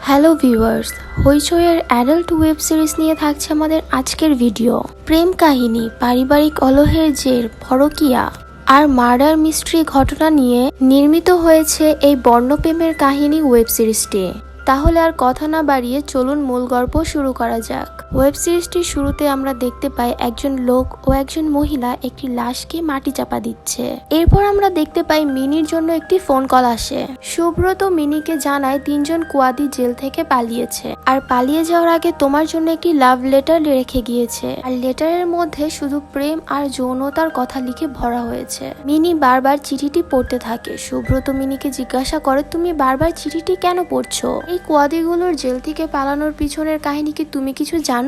Hello viewers, হইচইয়ের adult web series নিয়ে থাকছে আমাদের আজকের ভিডিও। প্রেম কাহিনী, পারিবারিক কলহের জের, পরকীয়া আর মার্ডার মিস্ট্রি ঘটনা নিয়ে নির্মিত হয়েছে এই বর্ণপ্রেমের কাহিনী ওয়েব সিরিজটি। তাহলে আর কথা না বাড়িয়ে চলুন মূল গল্প শুরু করা যাক। ওয়েব সিরিজটির শুরুতে আমরা দেখতে পাই একজন লোক ও একজন মহিলা একটি লাশকে মাটি চাপা দিচ্ছে। এরপর আমরা দেখতে পাই মিনির জন্য একটি ফোন কল আসে। সুব্রত মিনিকে জানায় 3 জন কুয়াদি জেল থেকে পালিয়েছে, আর পালিয়ে যাওয়ার আগে তোমার জন্য একটি লাভ লেটার রেখে গিয়েছে, আর লেটারের মধ্যে শুধু প্রেম আর যৌনতার কথা লিখে ভরা হয়েছে। মিনি বারবার চিঠিটি পড়তে থাকে। সুব্রত মিনিকে জিজ্ঞাসা করে, তুমি বারবার চিঠিটি কেন পড়ছো? এই কুয়াদিগুলোর জেল থেকে পালানোর পিছনের কাহিনী কি তুমি কিছু জানো?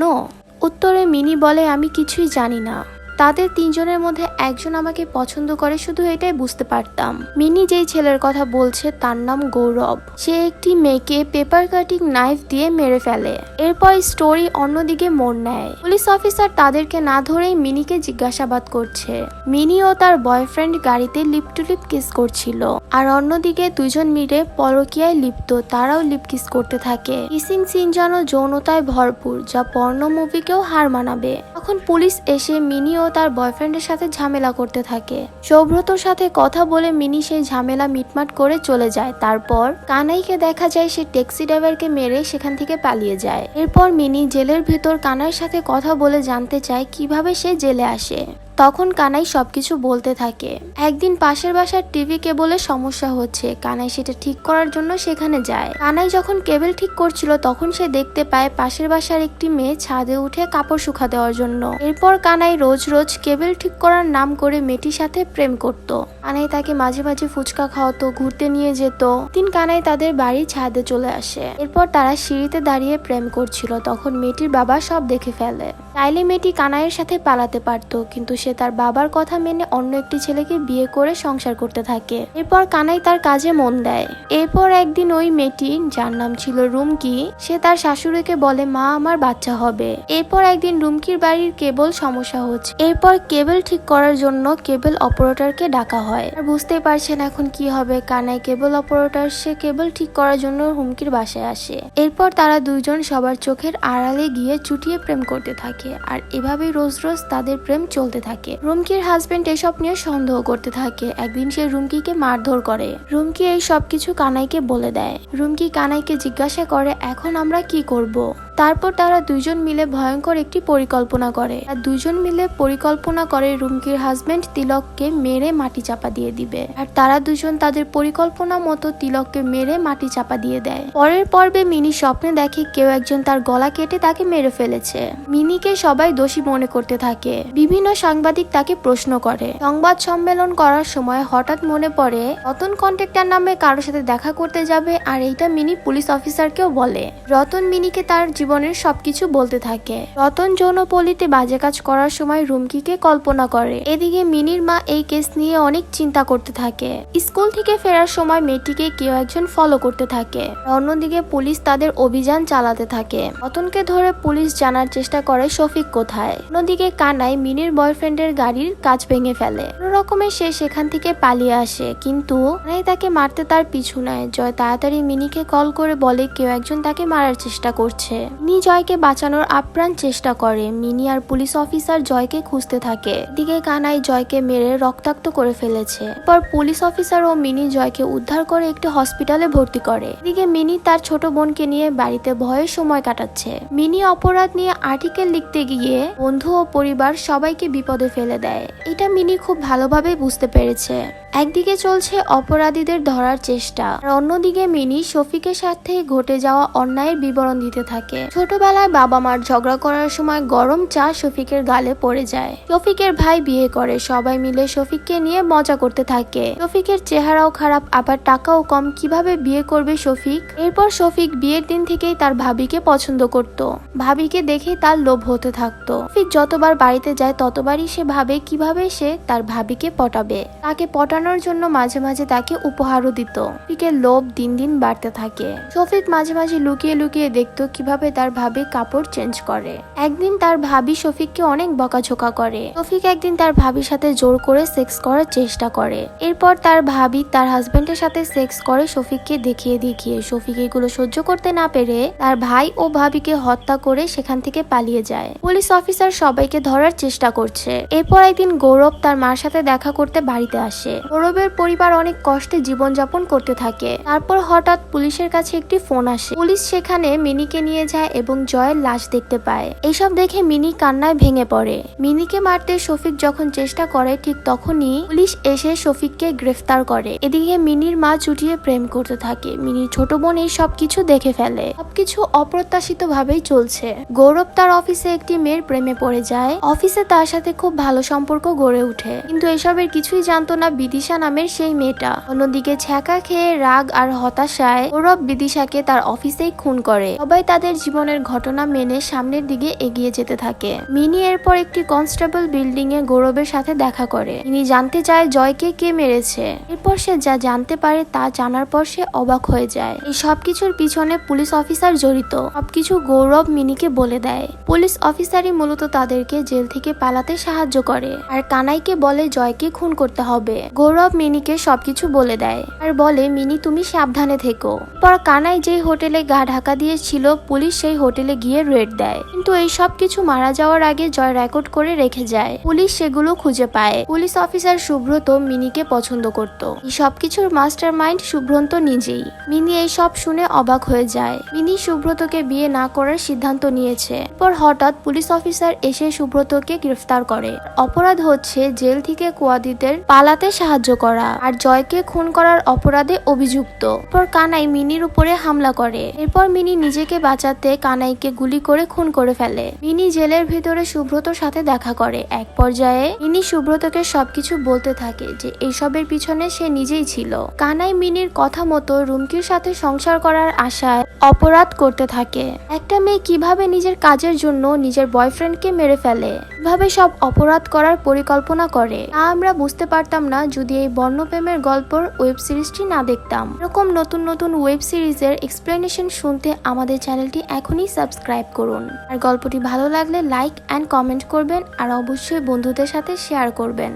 উত্তরে মিনি বলে, আমি কিছুই জানি না। তাদের 3 জনের মধ্যে একজন আমাকে পছন্দ করে, শুধু এটাই বুঝতে পারতাম। মিনি যেই ছেলের কথা বলছে তার নাম গৌরব। সে একটি মেয়েকে পেপার কাটিং নাইফ দিয়ে মেরে ফেলে। এরপর স্টোরি অন্যদিকে মোড় নেয়। পুলিশ অফিসার তাদেরকে না ধরেই মিনিকে জিজ্ঞাসাবাদ করছে। মিনি ও তার বয়ফ্রেন্ড গাড়িতে লিপ টু লিপ কিস করছিল, আর অন্যদিকে 2 জন মিলে পরকীয়ায় লিপ্ত, তারাও লিপ কিস করতে থাকে। কিসিং সিন যেন যৌনতায় ভরপুর, যা পর্ন মুভিকেও হার মানাবে। তখন পুলিশ এসে মিনি ও তার বয়ফ্রেন্ডের সাথে ঝামেলা করতে থাকে। সৌব্রতর সাথে কথা বলে মিনি সেই ঝামেলা মিটমাট করে চলে যায়। তারপর কানাইকে দেখা যায় সে ট্যাক্সি ড্রাইভারকে মেরে সেখান থেকে পালিয়ে যায়। এরপর মিনি জেলের ভেতর কানাইয়ের সাথে কথা বলে জানতে চায় কিভাবে সে জেলে আসে। তখন কানাই সবকিছু বলতে থাকে। একদিন পাশের বাসার টিভি কেবলের সমস্যা হচ্ছে, কানাই সেটা ঠিক করার জন্য সেখানে যায়। কানাই যখন কেবল ঠিক করছিল তখন সে দেখতে পায় পাশের বাসার একটি মেয়ে ছাদে উঠে কাপড় শুকা দেওয়ার জন্য। এরপর কানাই রোজ রোজ কেবল ঠিক করার নাম করে মেয়েটির সাথে প্রেম করত। কানাই তাকে মাঝে মাঝে ফুচকা খাওয়াতো, ঘুরতে নিয়ে যেত। দিন কানাই তাদের বাড়ির ছাদে চলে আসে। এরপর তারা সিঁড়িতে দাঁড়িয়ে প্রেম করছিল। তখন মেয়েটির বাবা সব দেখে ফেলে। চাইলে মেয়েটি কানাইয়ের সাথে পালাতে পারতো, কিন্তু সে তার বাবার কথা মেনে অন্য একটি ছেলেকে বিয়ে করে সংসার করতে থাকে। এরপর কানাই তার কাজে মন দেয়। এরপর একদিন ওই মেয়েটি, যার নাম ছিল রুমকি, সে তার শাশুড়িকে বলে, মা আমার বাচ্চা হবে। এরপর একদিন রুমকির বাড়ির কেবল সমস্যা হচ্ছে। এরপর কেবল ঠিক করার জন্য কেবল অপারেটরকে ডাকা হয়। আর বুঝতেই পারছেন এখন কি হবে। কানাই কেবল অপারেটর, সে কেবল ঠিক করার জন্য রুমকির বাসায় আসে। এরপর তারা 2 জন সবার চোখের আড়ালে গিয়ে চুটিয়ে প্রেম করতে থাকে, আর এভাবেই রোজ রোজ তাদের প্রেম চলতে থাকে। রুমকির হাজবেন্ড এসব নিয়ে সন্দেহ করতে থাকে। একদিন সে রুমকিকে মারধর করে। রুমকি এই সবকিছু কানাইকে বলে দেয়। রুমকি কানাইকে জিজ্ঞাসা করে, এখন আমরা কি করব? তারপর তারা 2 জন মিলে ভয়ঙ্কর একটি পরিকল্পনা করে। আর 2 জন মিলে পরিকল্পনা করে রুমকির হাজবেন্ড তিলককে মেরে মাটি চাপা দিয়ে দিবে। আর তারা 2 জন তাদের পরিকল্পনা মতো তিলককে মেরে মাটি চাপা দিয়ে দেয়। পরের পর্বে মিনি স্বপ্নে দেখে কেউ একজন তার গলা কেটে তাকে মেরে ফেলেছে। মিনিকে সবাই দোষী মনে করতে থাকে। বিভিন্ন সাংবাদিক তাকে প্রশ্ন করে। সংবাদ সম্মেলন করার সময় হঠাৎ মনে পড়ে রতন কন্ট্রাক্টর নামে কারোর সাথে দেখা করতে যাবে, আর এইটা মিনি পুলিশ অফিসারকেও বলে। রতন মিনিকে তার জীবনের সবকিছু বলতে থাকে। রতন যৌনপল্লীতে বাজে কাজ করার সময় রুমকিকে কল্পনা করে। এদিকে মিনির মা এই কেস নিয়ে অনেক চিন্তা করতে থাকে। স্কুল থেকে ফেরার সময় মেয়েটিকে কেউ একজন ফলো করতে থাকে। অন্যদিকে পুলিশ তাদের অভিযান চালাতে থাকে। রতনকে ধরে পুলিশ জানার চেষ্টা করে শফিক কোথায়। অন্যদিকে কানাই মিনির বয়ফ্রেন্ডের গাড়ির কাঁচ ভেঙে ফেলে। কোনো রকমে সে সেখান থেকে পালিয়ে আসে, কিন্তু কানাই তাকে মারতে তার পিছু নেয়। জয় তাড়াতাড়ি মিনিকে কল করে বলে কেউ একজন তাকে মারার চেষ্টা করছে। মিনি জয়কে বাঁচানোর আপ্রাণ চেষ্টা করে। মিনি আর পুলিশ অফিসার জয়কে খুঁজতে থাকে। এদিকে কানাই জয়কে মেরে রক্তাক্ত করে ফেলেছে। এরপর পুলিশ অফিসার ও মিনি জয়কে উদ্ধার করে একটি হসপিটালে ভর্তি করে। এদিকে মিনি তার ছোট বোনকে নিয়ে বাড়িতে ভয়ে সময় কাটাচ্ছে। মিনি অপরাধ নিয়ে আর্টিকেল লিখতে গিয়ে বন্ধু ও পরিবার সবাইকে বিপদে ফেলে দেয়। এটা মিনি খুব ভালোভাবে বুঝতে পেরেছে। একদিকে চলছে অপরাধীদের ধরার চেষ্টা, আর অন্যদিকে মিনি শফিকের সাথে ঘটে যাওয়া অন্যায়ের বিবরণ দিতে থাকে। ছোটবেলায় বাবা মার ঝগড়া করার সময় গরম চা শফিকের গালে পড়ে যায়। শফিকের ভাই বিয়ে করে। সবাই মিলে শফিককে নিয়ে মজা করতে থাকে। শফিকের চেহারাও খারাপ, আবার টাকাও কম, কিভাবে বিয়ে করবে শফিক? এরপর শফিক বিয়ের দিন থেকেই তার ভাবিকে পছন্দ করত। ভাবিকে দেখেই তার লোভ হতে থাকতো। শফিক যতবার বাড়িতে যায় ততবারই সে ভাবে কিভাবে সে তার ভাবিকে পটাবে। তাকে পটানোর পরানোর জন্য মাঝে মাঝে তাকে উপহারও দিত। শফিকের লোভ দিন দিন বাড়তে থাকে। শফিক মাঝে মাঝে লুকিয়ে লুকিয়ে দেখতো কিভাবে তার ভাবি কাপড় চেঞ্জ করে। একদিন তার ভাবি শফিককে অনেক বকাঝোকা করে। শফিক একদিন তার ভাবির সাথে জোর করে সেক্স করার চেষ্টা করে। এরপর তার ভাবি তার হাজবেন্ডের সাথে সেক্স করে শফিককে দেখিয়ে দেখিয়ে। শফিক এগুলো সহ্য করতে না পেরে তার ভাই ও ভাবিকে হত্যা করে সেখান থেকে পালিয়ে যায়। পুলিশ অফিসার সবাইকে ধরার চেষ্টা করছে। এরপর একদিন গৌরব তার মার সাথে দেখা করতে বাড়িতে আসে। গৌরবের পরিবার অনেক কষ্টে জীবনযাপন করতে থাকে। তারপর হঠাৎ পুলিশের কাছে একটি ফোন আসে। পুলিশ সেখানে মিনিকে নিয়ে যায় এবং জয়ের লাশ দেখতে পায়। এইসব দেখে মিনি কান্নায় ভেঙে পড়ে। মিনিকে মারতে শফিক যখন চেষ্টা করে ঠিক তখনই পুলিশ এসে শফিককে গ্রেফতার করে। এদিকে মিনির মা চুটিয়ে প্রেম করতে থাকে। মিনির ছোট বোন এই সবকিছু দেখে ফেলে। সবকিছু অপ্রত্যাশিত ভাবেই চলছে। গৌরব তার অফিসে একটি মেয়ের প্রেমে পড়ে যায়। অফিসে তার সাথে খুব ভালো সম্পর্ক গড়ে ওঠে, কিন্তু এসবের কিছুই জানতো না বিদিশা নামের সেই মেয়েটা। অন্যদিকে ছ্যাঁকা খেয়ে রাগ আর হতাশায় গৌরব বিদিশাকে তার অফিসেই খুন করে। সবাই তাদের জীবনের ঘটনা মেনে সামনের দিকে এগিয়ে যেতে থাকে। মিনি এরপর একটি কনস্টেবল বিল্ডিং এ গৌরবের সাথে দেখা করে। তিনি জানতে চায় জয়কে কে মেরেছে। এরপর সে যা জানতে পারে তা জানার পর সে অবাক হয়ে যায়। এই সবকিছুর পিছনে পুলিশ অফিসার জড়িত। সবকিছু গৌরব মিনিকে বলে দেয়। পুলিশ অফিসারই মূলত তাদেরকে জেল থেকে পালাতে সাহায্য করে আর কানাইকে বলে জয়কে খুন করতে হবে। গৌরব মিনিকে সবকিছু বলে দেয় আর বলে মিনি তুমি সাবধানে থেকো। পর কানাই যেই হোটেলে গা ঢাকা দিয়েছিল পুলিশ সেই হোটেলে গিয়ে রেড দেয়, কিন্তু এই সব কিছু মারা যাওয়ার আগে জয় রেকর্ড করে রেখে যায়। পুলিশ সেগুলো খুঁজে পায়। পুলিশ অফিসার সুব্রত মিনিকে পছন্দ করত। এই সবকিছুর মাস্টার মাইন্ড সুব্রত নিজেই। মিনি এই সব শুনে অবাক হয়ে যায়। মিনি সুব্রতকে বিয়ে না করার সিদ্ধান্ত নিয়েছে। পর হঠাৎ পুলিশ অফিসার এসে সুব্রতকে গ্রেফতার করে। অপরাধ হচ্ছে জেল থেকে কুয়াদিদের পালাতে সাহায্য করা আর জয়কে খুন করার অপরাধে অভিযুক্ত। পর কানাই মিনির উপরে হামলা করে। এরপর মিনি নিজেকে বাঁচাতে কানাইকে গুলি করে খুন করে ফেলে। মিনি জেলের ভিতরে সুব্রতর সাথে দেখা করে। এক পর্যায়ে মিনি সুব্রতকে সবকিছু বলতে থাকে যে এইসবের পিছনে সে নিজেই ছিল। কানাই মিনির কথা মতো রুমকির সাথে সংসার করার আশায় অপরাধ করতে থাকে। একটা মেয়ে কিভাবে নিজের কাজের জন্য নিজের বয়ফ্রেন্ডকে মেরে ফেলে, কিভাবে সব অপরাধ করার পরিকল্পনা করে, তা আমরা বুঝতে পারতাম না যদি এই বর্ণপ্রেমের গল্পর ওয়েব সিরিজটি না দেখতাম। এরকম নতুন নতুন ওয়েব সিরিজের এক্সপ্লেনেশন শুনতে আমাদের চ্যানেলটি এখনই সাবস্ক্রাইব করুন। আর গল্পটি ভালো লাগলে লাইক অ্যান্ড কমেন্ট করবেন আর অবশ্যই বন্ধুদের সাথে শেয়ার করবেন।